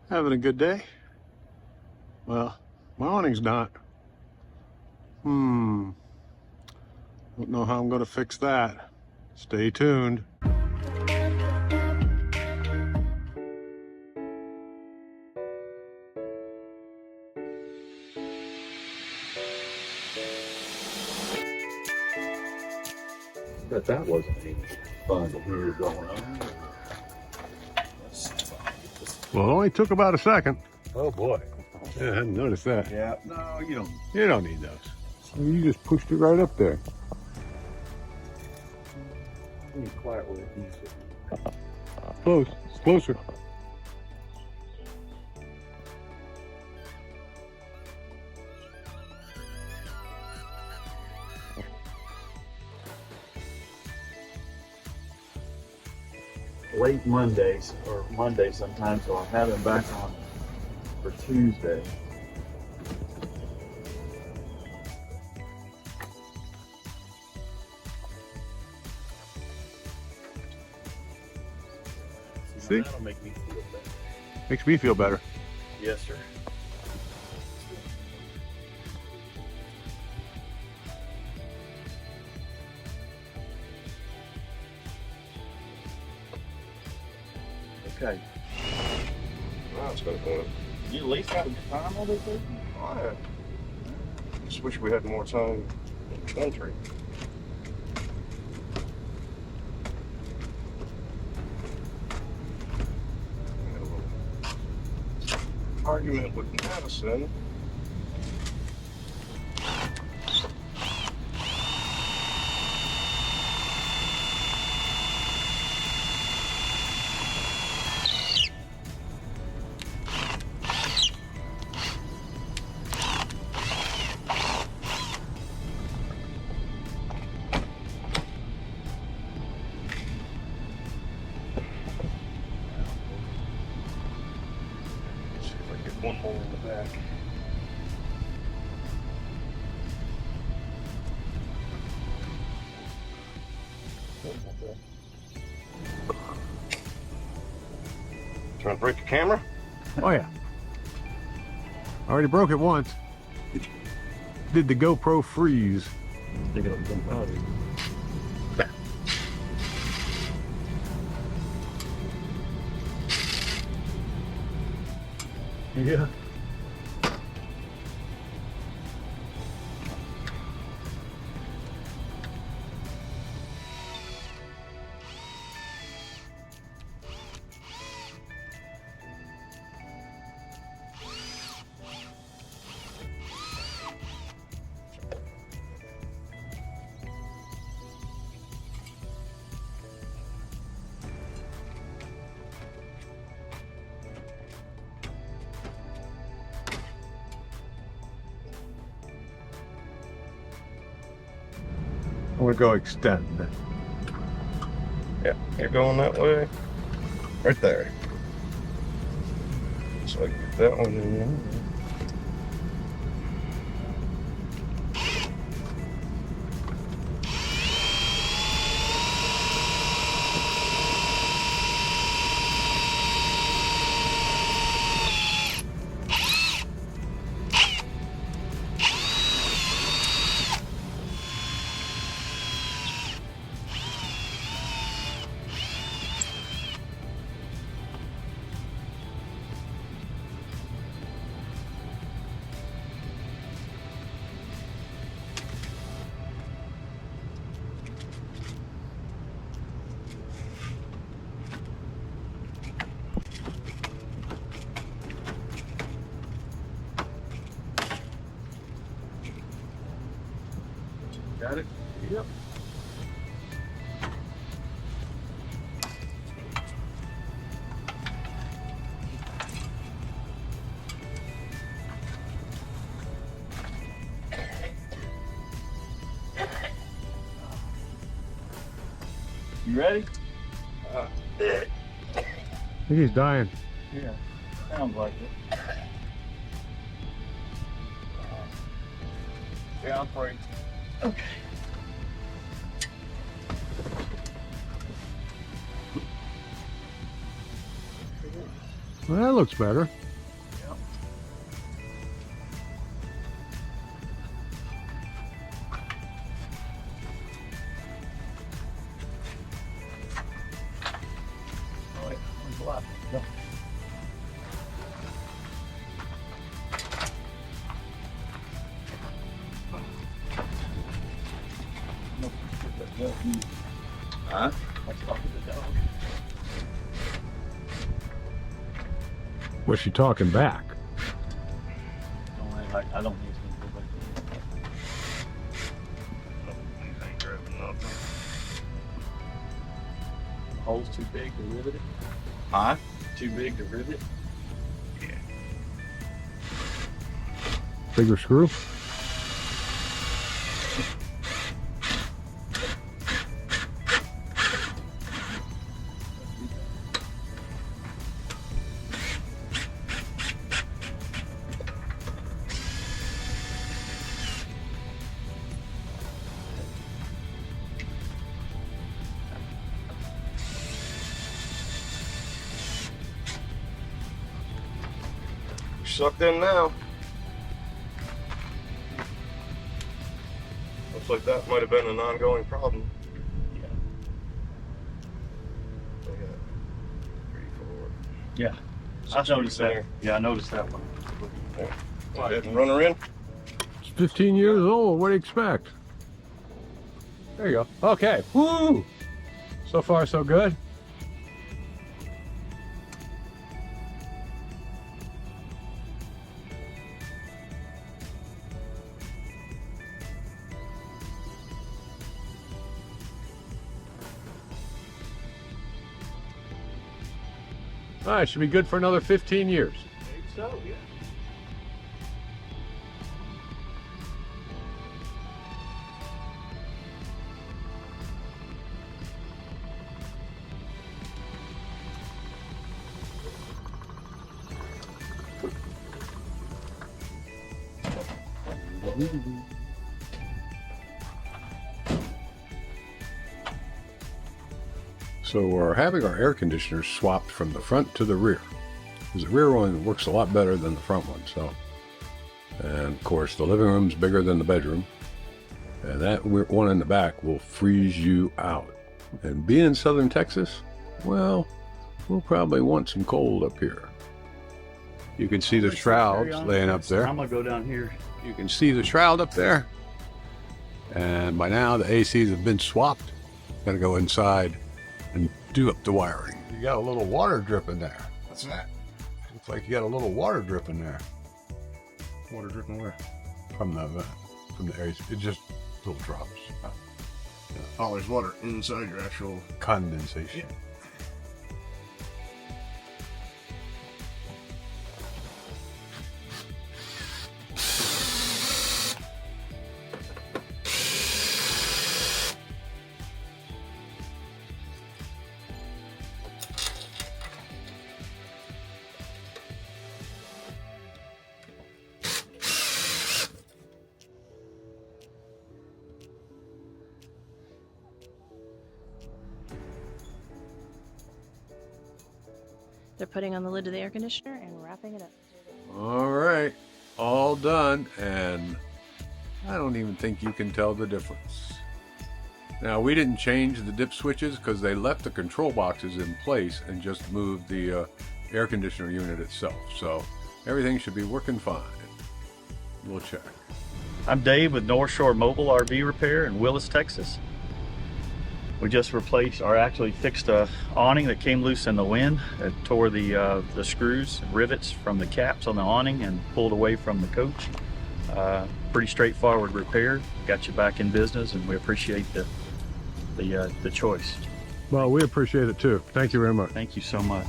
Having a good day? Well, my awning's not. Don't know how I'm gonna fix that. Stay tuned. Bet that wasn't any fun that we were going on. Well, it only took about a second. Oh boy. Yeah, I hadn't noticed that. Yeah, no, you don't. You don't need those. You just pushed it right up there. Let me quiet where it needs to be. Close. It's closer. Late Mondays, or Monday sometimes, so I'll have him back on for Tuesday. See? That'll make me feel better. Makes me feel better. Yes, sir. Okay. Wow, it's gonna go. You at least have time on this thing? Oh, yeah. Just wish we had more time in the country. Had a little argument with Madison. See if I get one more in the back. Trying to break the camera? Oh yeah. I already broke it once. Did the GoPro freeze? Think it'll jump out. Yeah. I'm gonna go extend. Yeah, you're going that way. Right there. So I can get that one in there. Got it? Yep. You ready? I think he's dying. Yeah. Sounds like it. Yeah, I'm free. Okay. Well, that looks better. Yep. Oh, wait, where's the light? Go. Huh? Let's talk to the dog. Was she talking back? Don't act like I don't need to go back. Ain't grabbing nothing. The hole's too big to rivet it. Huh? Too big to rivet. Yeah. Bigger screw? Sucked in now. Looks like that might have been an ongoing problem. Yeah. We got 3, 4. Yeah. I noticed that. Yeah, I noticed that one. Go ahead and run her in. It's 15 years old. What do you expect? There you go. Okay. Woo! So far, so good. All right, should be good for another 15 years. Maybe so, yeah. So we're having our air conditioners swapped from the front to the rear, because the rear one works a lot better than the front one. So, and of course the living room's bigger than the bedroom, and that one in the back will freeze you out. And being in southern Texas, well, we'll probably want some cold up here. You can see the shrouds laying up there. I'm gonna go down here. You can see the shroud up there, and by now the ACs have been swapped. Gotta go inside and do up the wiring. You got a little water dripping there. What's that? Looks like you got a little water dripping there. Water dripping where? From the AC. It just little drops. Oh, there's water inside your actual Condensation. Yeah. They're putting on the lid of the air conditioner and wrapping it up. All right, all done, and I don't even think you can tell the difference. Now, we didn't change the dip switches because they left the control boxes in place and just moved the air conditioner unit itself. So everything should be working fine. We'll check. I'm Dave with Northshore Mobile RV Repair in Willis, Texas. We just replaced, or actually fixed a awning that came loose in the wind. It tore the screws and rivets from the caps on the awning and pulled away from the coach. Pretty straightforward repair. Got you back in business, and we appreciate the choice. Well, we appreciate it too. Thank you very much. Thank you so much.